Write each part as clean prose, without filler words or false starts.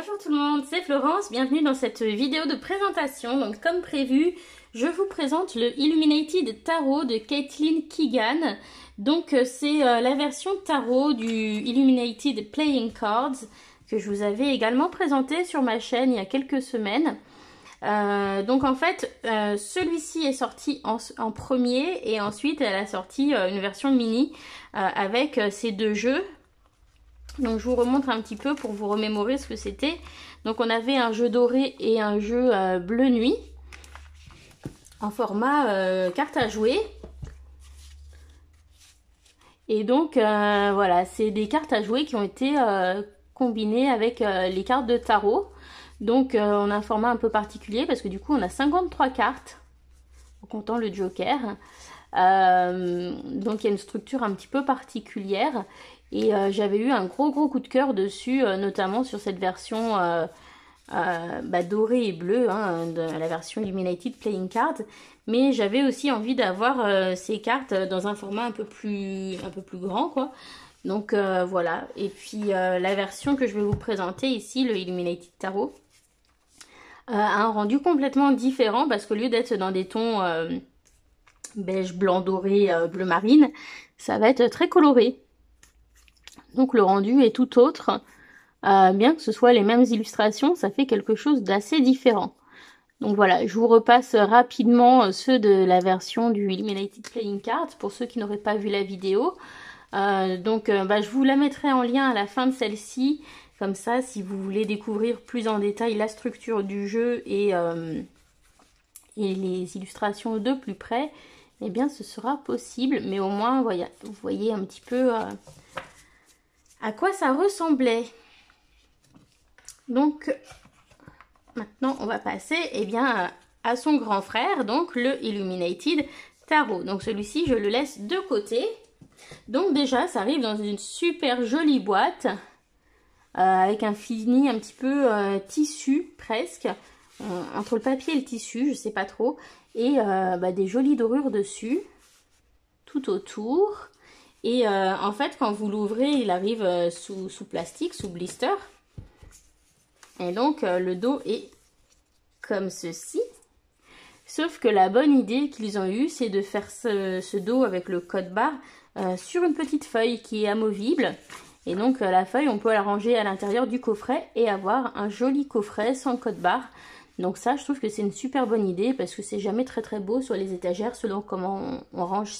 Bonjour tout le monde, c'est Florence, bienvenue dans cette vidéo de présentation. Donc comme prévu, je vous présente le Illuminated Tarot de Caitlin Keegan. Donc c'est la version tarot du Illuminated Playing Cards que je vous avais également présenté sur ma chaîne il y a quelques semaines. Donc en fait, celui-ci est sorti en premier et ensuite elle a sorti une version mini avec ces deux jeux. Donc je vous remontre un petit peu pour vous remémorer ce que c'était. Donc on avait un jeu doré et un jeu bleu nuit en format carte à jouer. Et donc voilà, c'est des cartes à jouer qui ont été combinées avec les cartes de tarot. Donc on a un format un peu particulier parce que du coup on a 53 cartes en comptant le joker. Donc il y a une structure un petit peu particulière. Et j'avais eu un gros coup de cœur dessus, notamment sur cette version dorée et bleue, hein, de la version Illuminated Playing Cards. Mais j'avais aussi envie d'avoir ces cartes dans un format un peu plus grand, quoi. Donc voilà. Et puis la version que je vais vous présenter ici, le Illuminated Tarot, a un rendu complètement différent parce qu'au lieu d'être dans des tons beige, blanc, doré, bleu marine, ça va être très coloré. Donc le rendu est tout autre, bien que ce soit les mêmes illustrations, ça fait quelque chose d'assez différent. Donc voilà, je vous repasse rapidement ceux de la version du Illuminated Playing Cards, pour ceux qui n'auraient pas vu la vidéo. Je vous la mettrai en lien à la fin de celle-ci, comme ça si vous voulez découvrir plus en détail la structure du jeu et les illustrations de plus près, eh bien ce sera possible, mais au moins voilà, vous voyez un petit peu à quoi ça ressemblait. Donc maintenant on va passer à son grand frère, donc le Illuminated Tarot. Donc celui-ci je le laisse de côté. Donc déjà ça arrive dans une super jolie boîte avec un fini un petit peu tissu presque, entre le papier et le tissu, je sais pas trop, et des jolies dorures dessus tout autour. Et en fait, quand vous l'ouvrez, il arrive sous plastique, sous blister. Et donc, le dos est comme ceci. Sauf que la bonne idée qu'ils ont eue, c'est de faire ce dos avec le code barre sur une petite feuille qui est amovible. Et donc, la feuille, on peut la ranger à l'intérieur du coffret et avoir un joli coffret sans code barre. Donc ça, je trouve que c'est une super bonne idée parce que c'est jamais très beau sur les étagères selon comment on range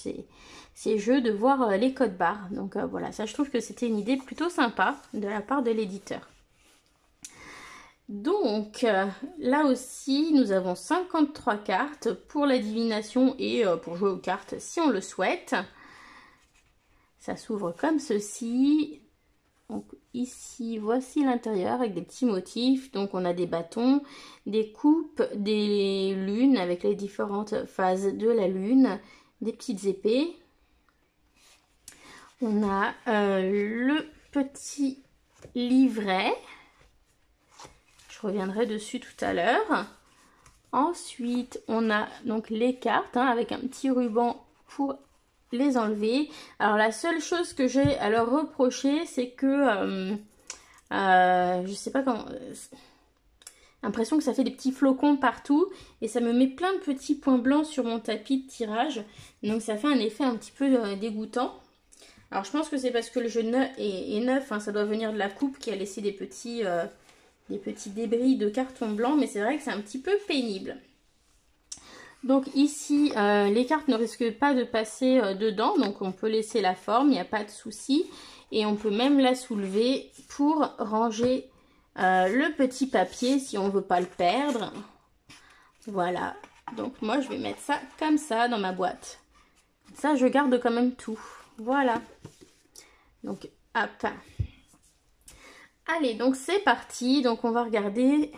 ces jeux, de voir les codes barres. Donc voilà, ça je trouve que c'était une idée plutôt sympa de la part de l'éditeur. Donc là aussi, nous avons 53 cartes pour la divination et pour jouer aux cartes si on le souhaite. Ça s'ouvre comme ceci. Donc ici, voici l'intérieur avec des petits motifs. Donc on a des bâtons, des coupes, des lunes avec les différentes phases de la lune, des petites épées. On a le petit livret. Je reviendrai dessus tout à l'heure. Ensuite, on a donc les cartes avec un petit ruban pour les enlever. Alors la seule chose que j'ai à leur reprocher, c'est que je sais pas comment, l'impression que ça fait des petits flocons partout et ça me met plein de petits points blancs sur mon tapis de tirage, donc ça fait un effet un petit peu dégoûtant. Alors je pense que c'est parce que le jeu est neuf, ça doit venir de la coupe qui a laissé des petits débris de carton blanc, mais c'est vrai que c'est un petit peu pénible. Donc ici, les cartes ne risquent pas de passer dedans, donc on peut laisser la forme, il n'y a pas de souci. Et on peut même la soulever pour ranger le petit papier si on ne veut pas le perdre. Voilà, donc moi je vais mettre ça comme ça dans ma boîte. Ça, je garde quand même tout. Voilà. Donc, hop. Allez, donc c'est parti. Donc on va regarder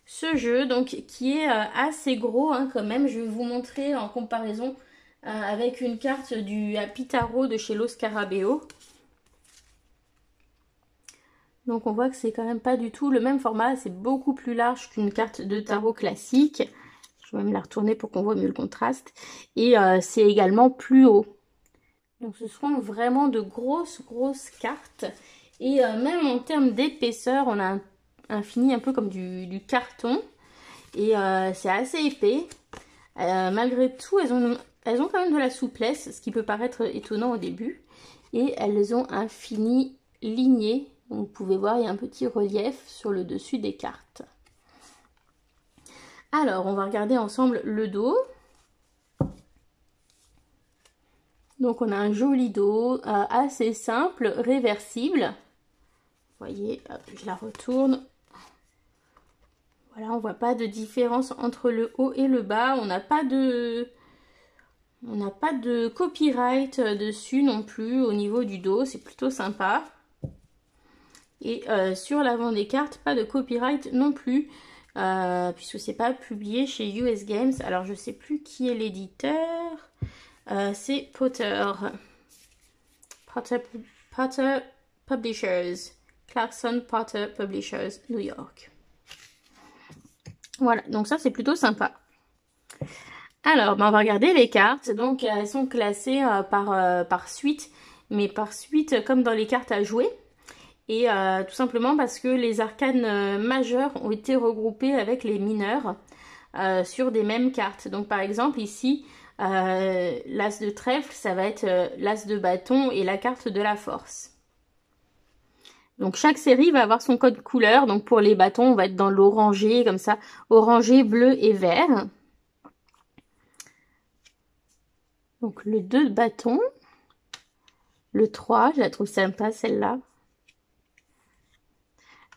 ce jeu donc qui est assez gros quand même. Je vais vous montrer en comparaison avec une carte du Happy Tarot de chez Lo Scarabeo. Donc on voit que c'est quand même pas du tout le même format, c'est beaucoup plus large qu'une carte de tarot classique. Je vais même la retourner pour qu'on voit mieux le contraste. Et c'est également plus haut. Donc ce seront vraiment de grosses cartes. Et même en termes d'épaisseur, on a infini, un peu comme du carton. Et c'est assez épais. Malgré tout, elles ont quand même de la souplesse, ce qui peut paraître étonnant au début. Et elles ont un fini ligné. Donc, vous pouvez voir, il y a un petit relief sur le dessus des cartes. Alors, on va regarder ensemble le dos. Donc, on a un joli dos assez simple, réversible. Vous voyez, hop, je la retourne. Voilà, on voit pas de différence entre le haut et le bas. On n'a pas de copyright dessus non plus au niveau du dos. C'est plutôt sympa. Et sur l'avant des cartes, pas de copyright non plus. Puisque c'est pas publié chez US Games. Alors, je sais plus qui est l'éditeur. C'est Potter Publishers. Clarkson Potter Publishers, New York. Voilà, donc ça c'est plutôt sympa. Alors, on va regarder les cartes. Donc, elles sont classées par suite, mais par suite comme dans les cartes à jouer. Et tout simplement parce que les arcanes majeures ont été regroupées avec les mineurs sur des mêmes cartes. Donc, par exemple, ici, l'as de trèfle, ça va être l'as de bâton et la carte de la force. Donc, chaque série va avoir son code couleur. Donc, pour les bâtons, on va être dans l'orangé, comme ça, orangé, bleu et vert. Donc, le 2 de bâton. Le 3, je la trouve sympa, celle-là.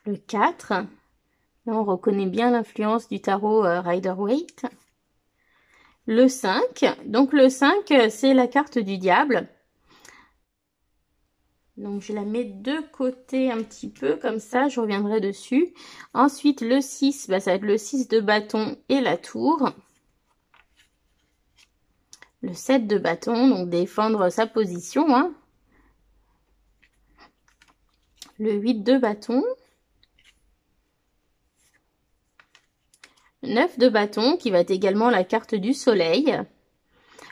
Le 4. Là, on reconnaît bien l'influence du tarot Rider-Waite. Le 5. Donc, le 5, c'est la carte du diable. Donc, je la mets de côté un petit peu, comme ça, je reviendrai dessus. Ensuite, le 6, bah, ça va être le 6 de bâton et la tour. Le 7 de bâton, donc défendre sa position. Hein. Le 8 de bâton. 9 de bâton, qui va être également la carte du soleil.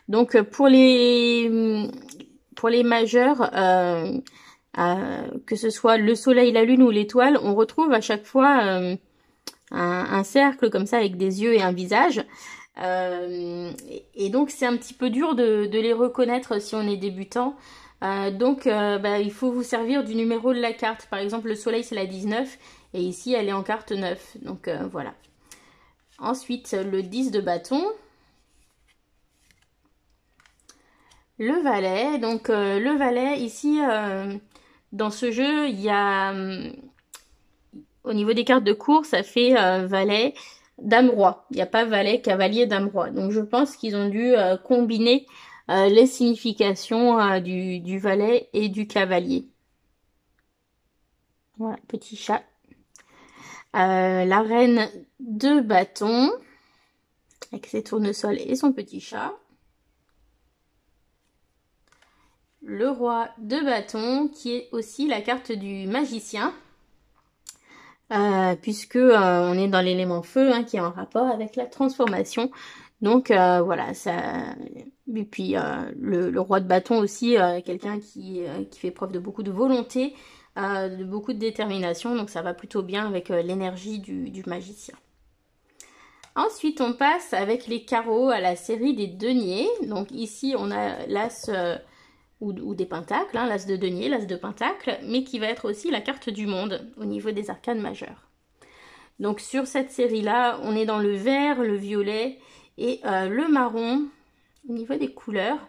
Donc, pour les majeurs, que ce soit le soleil, la lune ou l'étoile, on retrouve à chaque fois un cercle comme ça avec des yeux et un visage. Et donc c'est un petit peu dur de les reconnaître si on est débutant. Donc il faut vous servir du numéro de la carte. Par exemple, le soleil c'est la 19 et ici elle est en carte 9. Donc voilà. Ensuite, le 10 de bâton. Le valet. Donc le valet ici... dans ce jeu, il y a, au niveau des cartes de cours, ça fait valet, dame, roi. Il n'y a pas valet, cavalier, dame, roi. Donc, je pense qu'ils ont dû combiner les significations du valet et du cavalier. Voilà, petit chat. La reine de bâton, avec ses tournesols et son petit chat. Le roi de bâton, qui est aussi la carte du magicien, puisque on est dans l'élément feu, hein, qui est en rapport avec la transformation. Donc voilà, ça. Et puis le roi de bâton aussi, quelqu'un qui fait preuve de beaucoup de volonté, de beaucoup de détermination. Donc ça va plutôt bien avec l'énergie du magicien. Ensuite, on passe avec les carreaux à la série des deniers. Donc ici, on a l'as ou des pentacles, hein, l'as de denier, l'as de pentacle, mais qui va être aussi la carte du monde au niveau des arcanes majeures. Donc sur cette série-là, on est dans le vert, le violet et le marron au niveau des couleurs.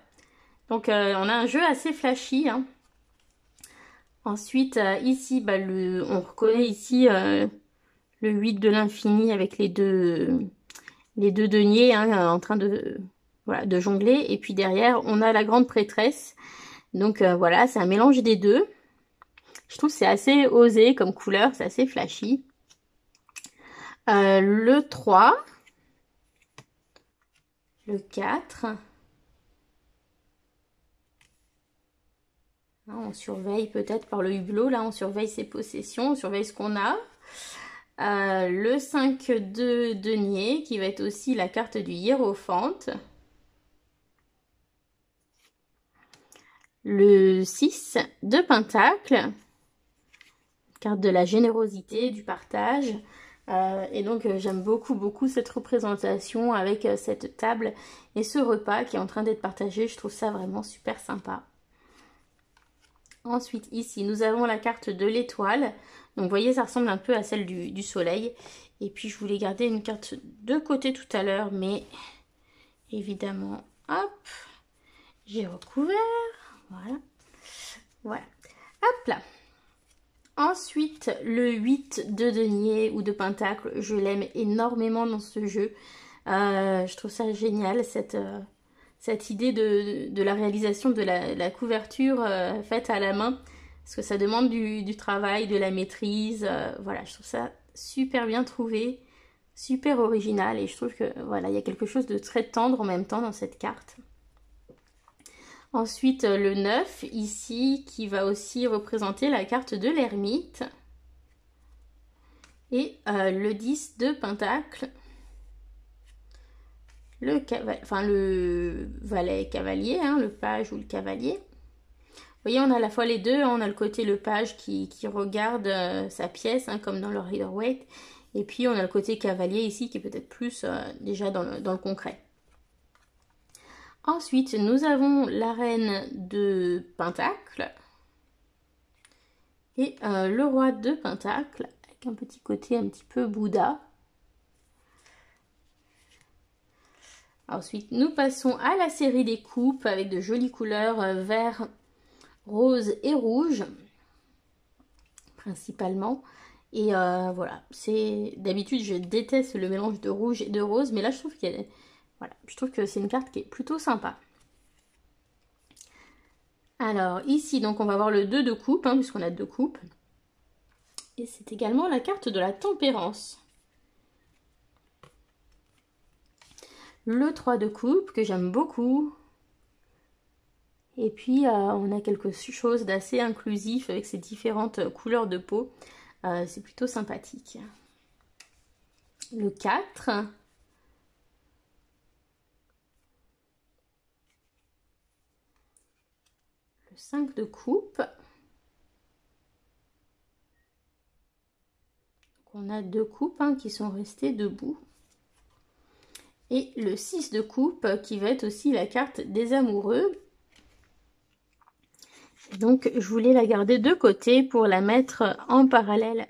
Donc on a un jeu assez flashy. Hein. Ensuite, ici, on reconnaît ici le 8 de l'infini avec les deux deniers hein, en train de jongler. Et puis derrière, on a la grande prêtresse. Donc voilà, c'est un mélange des deux. Je trouve que c'est assez osé comme couleur, c'est assez flashy. Le 3. Le 4. On surveille peut-être par le hublot, là on surveille ses possessions, on surveille ce qu'on a. Le 5 de denier, qui va être aussi la carte du hiérophante. Le 6 de pentacle, carte de la générosité, du partage. Et donc j'aime beaucoup cette représentation avec cette table et ce repas qui est en train d'être partagé. Je trouve ça vraiment super sympa. Ensuite ici nous avons la carte de l'étoile. Donc vous voyez, ça ressemble un peu à celle du soleil. Et puis je voulais garder une carte de côté tout à l'heure, mais évidemment, hop, j'ai recouvert. Voilà. Voilà. Hop là. Ensuite, le 8 de denier ou de pentacle, je l'aime énormément dans ce jeu. Je trouve ça génial, cette idée de la réalisation de la couverture faite à la main. Parce que ça demande du travail, de la maîtrise. Voilà, je trouve ça super bien trouvé, super original. Et je trouve que voilà, il y a quelque chose de très tendre en même temps dans cette carte. Ensuite, le 9, ici, qui va aussi représenter la carte de l'ermite. Et le 10 de pentacle. Le valet cavalier, hein, le page ou le cavalier. Vous voyez, on a à la fois les deux. Hein, on a le côté le page qui regarde sa pièce, hein, comme dans le Rider-Waite. Et puis, on a le côté cavalier ici, qui est peut-être plus déjà dans le concret. Ensuite, nous avons la reine de pentacle et le roi de pentacle avec un petit côté un petit peu Bouddha. Ensuite, nous passons à la série des coupes avec de jolies couleurs vert, rose et rouge principalement. Et voilà, d'habitude je déteste le mélange de rouge et de rose, mais là je trouve qu'il y a... Voilà, je trouve que c'est une carte qui est plutôt sympa. Alors ici, donc on va voir le 2 de coupe, hein, puisqu'on a 2 coupes. Et c'est également la carte de la tempérance. Le 3 de coupe, que j'aime beaucoup. Et puis on a quelque chose d'assez inclusif avec ces différentes couleurs de peau. C'est plutôt sympathique. Le 4... Le 5 de coupe. Donc on a 2 coupes, hein, qui sont restées debout. Et le 6 de coupe qui va être aussi la carte des amoureux. Et donc je voulais la garder de côté pour la mettre en parallèle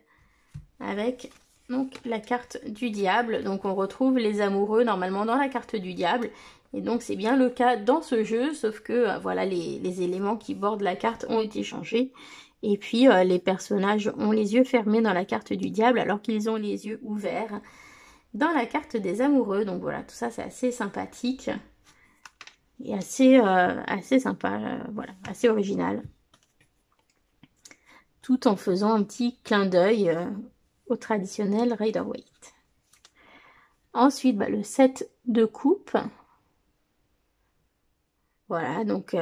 avec donc, la carte du diable. Donc on retrouve les amoureux normalement dans la carte du diable. Et donc c'est bien le cas dans ce jeu, sauf que voilà, les éléments qui bordent la carte ont été changés. Et puis les personnages ont les yeux fermés dans la carte du diable alors qu'ils ont les yeux ouverts dans la carte des amoureux. Donc voilà, tout ça c'est assez sympathique et assez sympa, voilà, assez original. Tout en faisant un petit clin d'œil au traditionnel Rider-Waite. Ensuite, le 7 de coupe. Voilà, donc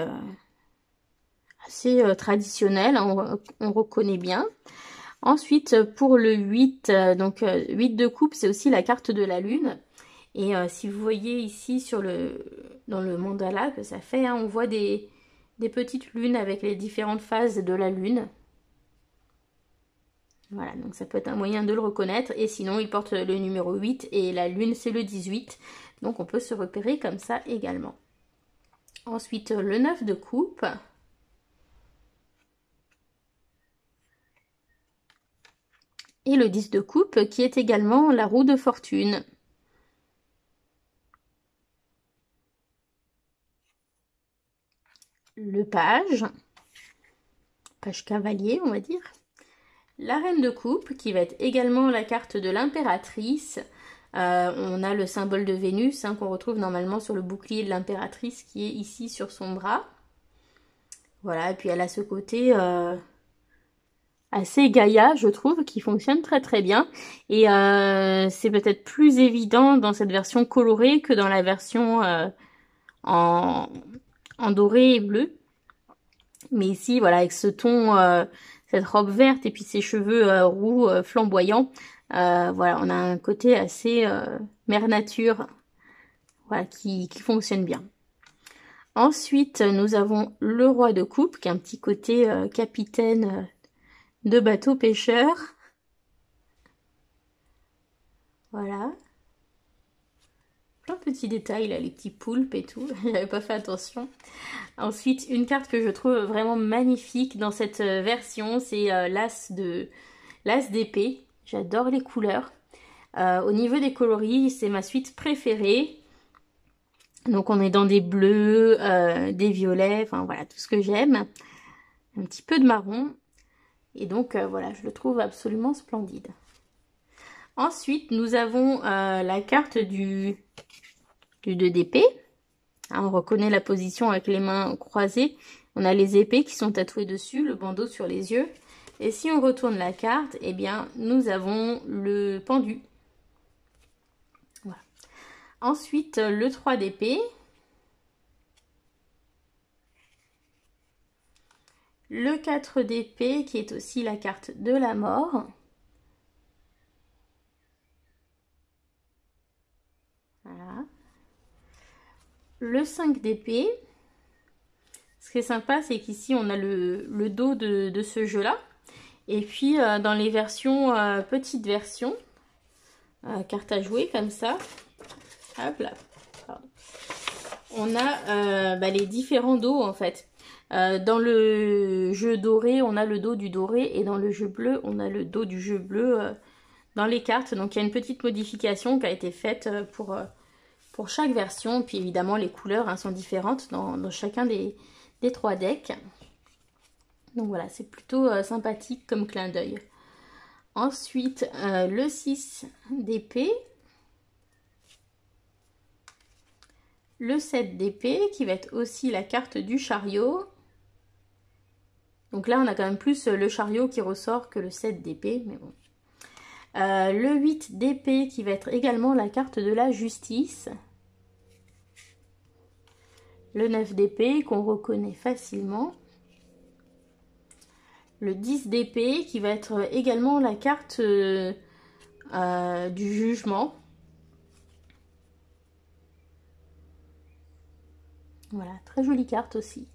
assez traditionnel, hein, on reconnaît bien. Ensuite, pour le 8, donc 8 de coupe, c'est aussi la carte de la lune. Et si vous voyez ici dans le mandala que ça fait, hein, on voit des petites lunes avec les différentes phases de la lune. Voilà, donc ça peut être un moyen de le reconnaître. Et sinon, il porte le numéro 8 et la lune, c'est le 18. Donc on peut se repérer comme ça également. Ensuite, le 9 de coupe. Et le 10 de coupe qui est également la roue de fortune. Le page cavalier on va dire. La reine de coupe qui va être également la carte de l'impératrice. On a le symbole de Vénus, hein, qu'on retrouve normalement sur le bouclier de l'impératrice qui est ici sur son bras. Voilà, et puis elle a ce côté assez Gaïa, je trouve, qui fonctionne très très bien. Et c'est peut-être plus évident dans cette version colorée que dans la version en doré et bleu. Mais ici, voilà, avec ce ton, cette robe verte et puis ses cheveux roux flamboyants, voilà, on a un côté assez mère nature, voilà, qui fonctionne bien. Ensuite, nous avons le roi de coupe, qui a un petit côté capitaine de bateaux pêcheurs. Voilà. Plein de petits détails là, les petits poulpes et tout. J'avais pas fait attention. Ensuite, une carte que je trouve vraiment magnifique dans cette version, c'est l'as d'épée. J'adore les couleurs. Au niveau des coloris, c'est ma suite préférée. Donc on est dans des bleus, des violets, enfin voilà, tout ce que j'aime. Un petit peu de marron. Et donc voilà, je le trouve absolument splendide. Ensuite, nous avons la carte du 2 d'épée. On reconnaît la position avec les mains croisées. On a les épées qui sont tatouées dessus, le bandeau sur les yeux. Et si on retourne la carte, eh bien, nous avons le pendu. Voilà. Ensuite, le 3 d'épée. Le 4 d'épée, qui est aussi la carte de la mort. Voilà. Le 5 d'épée. Ce qui est sympa, c'est qu'ici, on a le dos de ce jeu-là. Et puis, dans les versions, petites versions, carte à jouer comme ça. Hop là. Pardon. On a les différents dos, en fait. Dans le jeu doré, on a le dos du doré. Et dans le jeu bleu, on a le dos du jeu bleu dans les cartes. Donc, il y a une petite modification qui a été faite pour chaque version. Puis, évidemment, les couleurs sont différentes dans chacun des 3 decks. Donc voilà, c'est plutôt sympathique comme clin d'œil. Ensuite, le 6 d'épée. Le 7 d'épée, qui va être aussi la carte du chariot. Donc là, on a quand même plus le chariot qui ressort que le 7 d'épée, mais bon. Le 8 d'épée, qui va être également la carte de la justice. Le 9 d'épée, qu'on reconnaît facilement. Le 10 d'épée, qui va être également la carte du jugement. Voilà, très jolie carte aussi.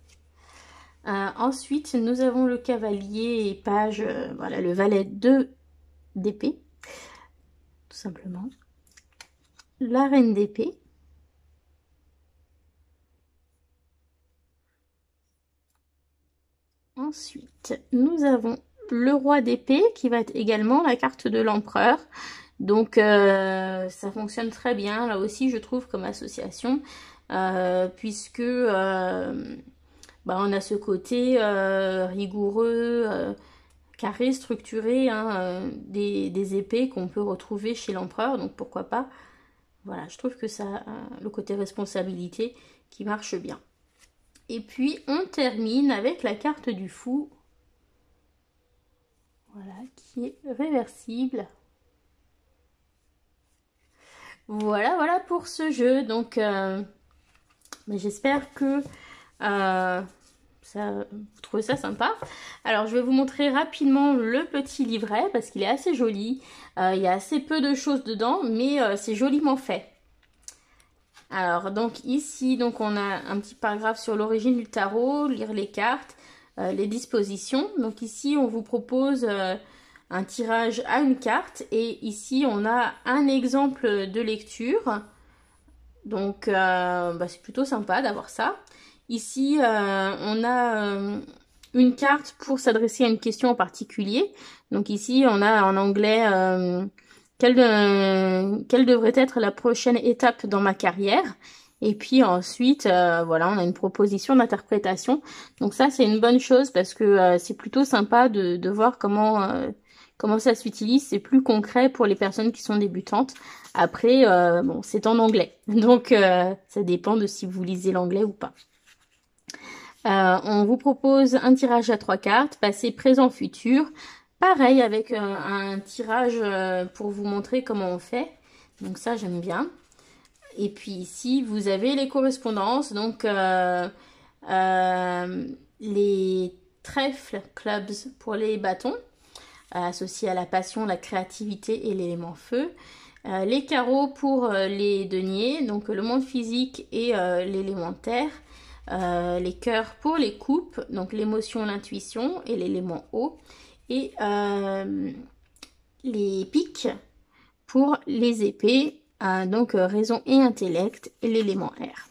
Ensuite, nous avons le cavalier et page, voilà, le valet 2 d'épée, tout simplement. La reine d'épée. Ensuite, nous avons le roi d'épée qui va être également la carte de l'empereur. Donc, ça fonctionne très bien, là aussi, je trouve, comme association. Puisque on a ce côté rigoureux, carré, structuré, des épées qu'on peut retrouver chez l'empereur, donc pourquoi pas. Voilà, je trouve que ça le côté responsabilité qui marche bien. Et puis on termine avec la carte du fou, voilà, qui est réversible. Voilà pour ce jeu. Donc j'espère que vous trouvez ça sympa. Alors je vais vous montrer rapidement le petit livret parce qu'il est assez joli. Il y a assez peu de choses dedans, mais c'est joliment fait. Alors donc ici, donc on a un petit paragraphe sur l'origine du tarot, lire les cartes, les dispositions. Donc ici on vous propose un tirage à une carte et ici on a un exemple de lecture. Donc c'est plutôt sympa d'avoir ça. Ici on a une carte pour s'adresser à une question en particulier. Donc ici on a en anglais quelle devrait être la prochaine étape dans ma carrière. Et puis ensuite, voilà, on a une proposition d'interprétation. Donc ça, c'est une bonne chose parce que c'est plutôt sympa de voir comment ça s'utilise. C'est plus concret pour les personnes qui sont débutantes. Après, bon, c'est en anglais. Donc, ça dépend de si vous lisez l'anglais ou pas. On vous propose un tirage à 3 cartes, passé, présent, futur. Pareil, avec un tirage pour vous montrer comment on fait. Donc ça, j'aime bien. Et puis ici, vous avez les correspondances. Donc, les trèfles, clubs pour les bâtons, associés à la passion, la créativité et l'élément feu. Les carreaux pour les deniers, donc le monde physique et l'élémentaire. Les cœurs pour les coupes, donc l'émotion, l'intuition et l'élément eau. et les pics pour les épées, donc raison et intellect et l'élément R.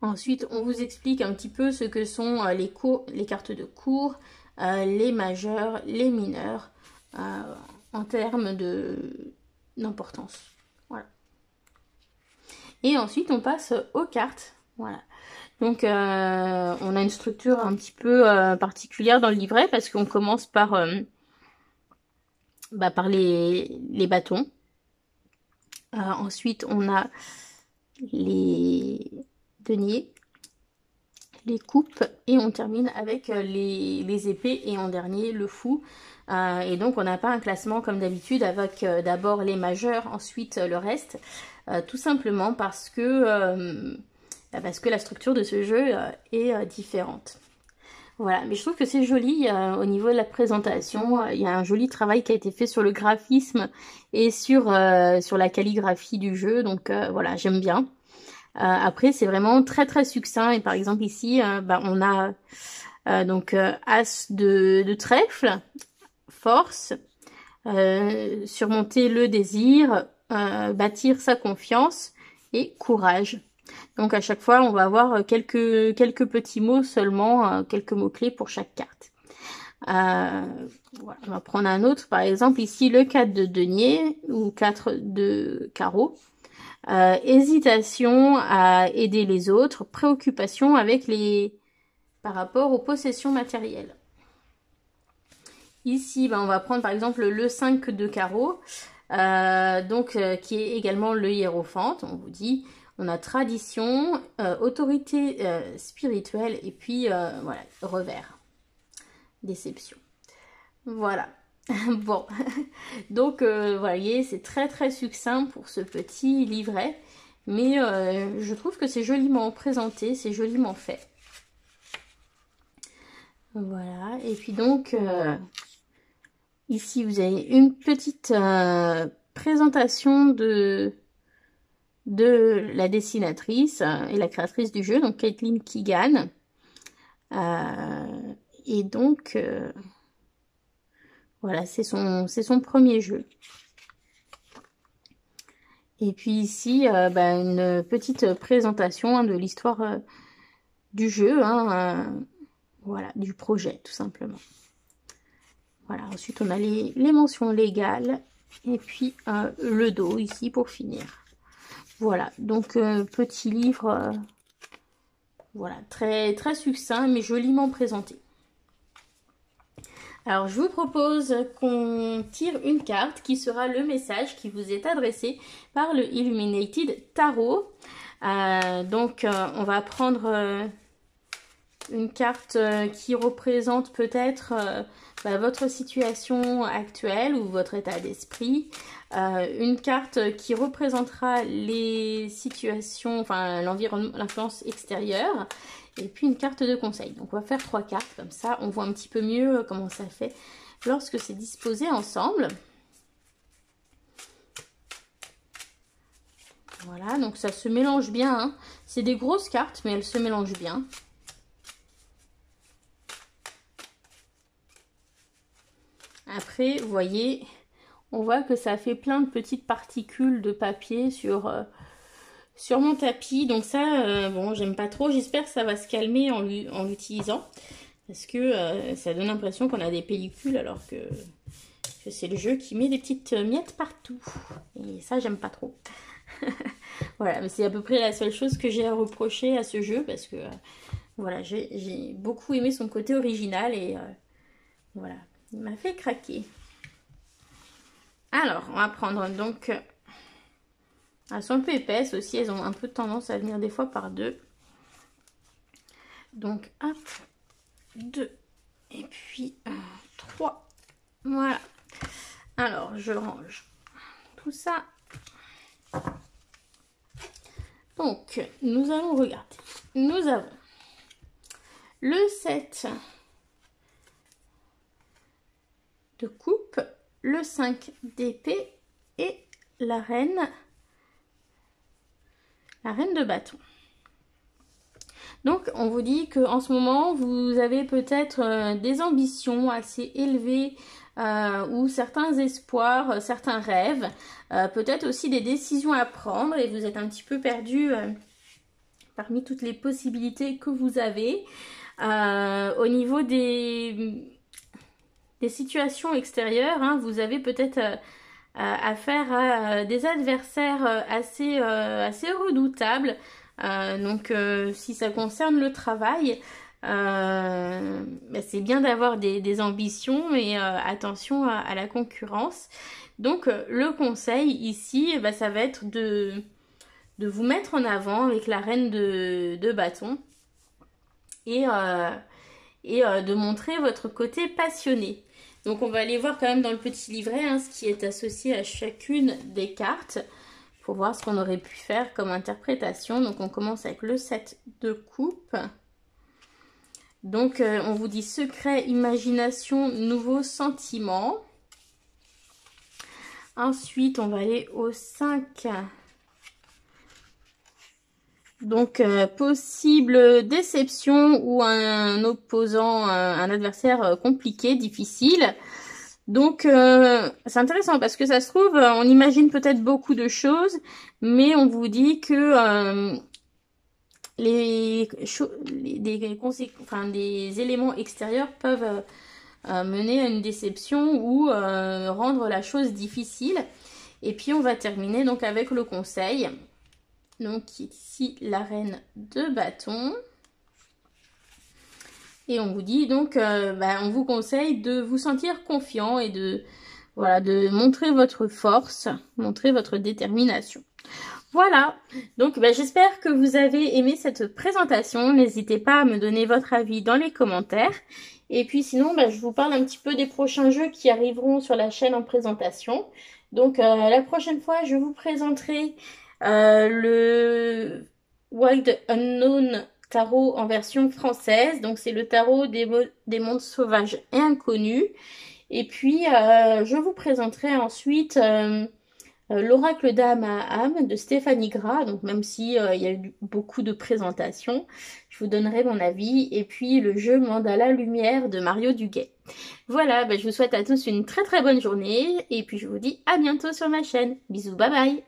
Ensuite, on vous explique un petit peu ce que sont les cartes de cours, les majeurs, les mineurs, en termes d'importance. Voilà. Et ensuite, on passe aux cartes. Voilà. Donc, on a une structure un petit peu particulière dans le livret parce qu'on commence par les bâtons. Ensuite, on a les deniers, les coupes et on termine avec les épées et en dernier le fou. Et donc, on n'a pas un classement comme d'habitude avec d'abord les majeurs, ensuite le reste. Tout simplement parce que la structure de ce jeu est différente. Voilà, mais je trouve que c'est joli au niveau de la présentation. Il y a un joli travail qui a été fait sur le graphisme et sur la calligraphie du jeu. Donc voilà, j'aime bien. Après, c'est vraiment très très succinct. Et par exemple ici, on a donc As de trèfle, force, surmonter le désir, bâtir sa confiance et courage. Donc à chaque fois, on va avoir quelques petits mots seulement, quelques mots-clés pour chaque carte. Voilà, on va prendre un autre, par exemple ici le 4 de denier ou 4 de carreau. Hésitation à aider les autres, préoccupation par rapport aux possessions matérielles. Ici, on va prendre par exemple le 5 de carreau, qui est également le hiérophante. On vous dit, on a tradition, autorité spirituelle et puis voilà, revers, déception. Voilà. Bon, donc vous voyez, c'est très très succinct pour ce petit livret, mais je trouve que c'est joliment présenté, c'est joliment fait. Voilà, et puis donc ici vous avez une petite présentation de la dessinatrice et la créatrice du jeu, donc Caitlin Keegan. Et donc voilà, c'est son premier jeu. Et puis ici, une petite présentation de l'histoire du jeu, voilà, du projet tout simplement. Voilà, ensuite on a les mentions légales et puis le dos ici pour finir. Voilà, donc petit livre, voilà, très, très succinct mais joliment présenté. Alors, je vous propose qu'on tire une carte qui sera le message qui vous est adressé par le Illuminated Tarot. On va prendre une carte qui représente peut-être votre situation actuelle ou votre état d'esprit. Une carte qui représentera les situations, l'environnement, l'influence extérieure. Et puis une carte de conseil. Donc on va faire 3 cartes, comme ça on voit un petit peu mieux comment ça fait lorsque c'est disposé ensemble. Voilà, donc ça se mélange bien, hein. C'est des grosses cartes, mais elles se mélangent bien. Après, vous voyez, on voit que ça fait plein de petites particules de papier sur mon tapis. Donc ça, bon, j'aime pas trop. J'espère que ça va se calmer en l'utilisant. Parce que ça donne l'impression qu'on a des pellicules alors que c'est le jeu qui met des petites miettes partout. Et ça, j'aime pas trop. Voilà, mais c'est à peu près la seule chose que j'ai à reprocher à ce jeu. Parce que, voilà, j'ai beaucoup aimé son côté original. Et voilà, il m'a fait craquer. Alors, on va prendre donc... Elles sont un peu épaisses aussi, elles ont un peu tendance à venir des fois par 2. Donc, hop, 2 et puis 3. Voilà. Alors, je range tout ça. Donc, nous allons regarder. Nous avons le 7 de coupe, le 5 d'épée et la reine de bâton. Donc on vous dit qu'en ce moment vous avez peut-être des ambitions assez élevées ou certains espoirs, certains rêves, peut-être aussi des décisions à prendre et vous êtes un petit peu perdu parmi toutes les possibilités que vous avez. Au niveau des situations extérieures, hein, vous avez peut-être affaire à des adversaires assez redoutables. Donc si ça concerne le travail, c'est bien d'avoir des ambitions, mais attention à la concurrence. Donc le conseil ici, ça va être de vous mettre en avant avec la reine de bâton et de montrer votre côté passionné. Donc on va aller voir quand même dans le petit livret hein, ce qui est associé à chacune des cartes pour voir ce qu'on aurait pu faire comme interprétation. Donc on commence avec le 7 de coupe. Donc on vous dit secret, imagination, nouveaux sentiments. Ensuite on va aller au 5. Donc possible déception ou un opposant, un adversaire compliqué, difficile. Donc c'est intéressant parce que ça se trouve, on imagine peut-être beaucoup de choses, mais on vous dit que des éléments extérieurs peuvent mener à une déception ou rendre la chose difficile. Et puis on va terminer donc avec le conseil. Donc ici la reine de bâton. Et on vous dit donc, on vous conseille de vous sentir confiant et de montrer votre force, montrer votre détermination. Voilà, donc j'espère que vous avez aimé cette présentation. N'hésitez pas à me donner votre avis dans les commentaires. Et puis sinon, je vous parle un petit peu des prochains jeux qui arriveront sur la chaîne en présentation. Donc la prochaine fois, je vous présenterai le Wild Unknown tarot en version française. Donc c'est le tarot des mondes sauvages et inconnus. Et puis je vous présenterai ensuite l'oracle d'âme à âme de Stéphanie Gras. Donc même si il y a eu beaucoup de présentations, je vous donnerai mon avis. Et puis le jeu Mandala Lumière de Mario Duguay. Voilà, je vous souhaite à tous une très très bonne journée. Et puis je vous dis à bientôt sur ma chaîne. Bisous, bye bye.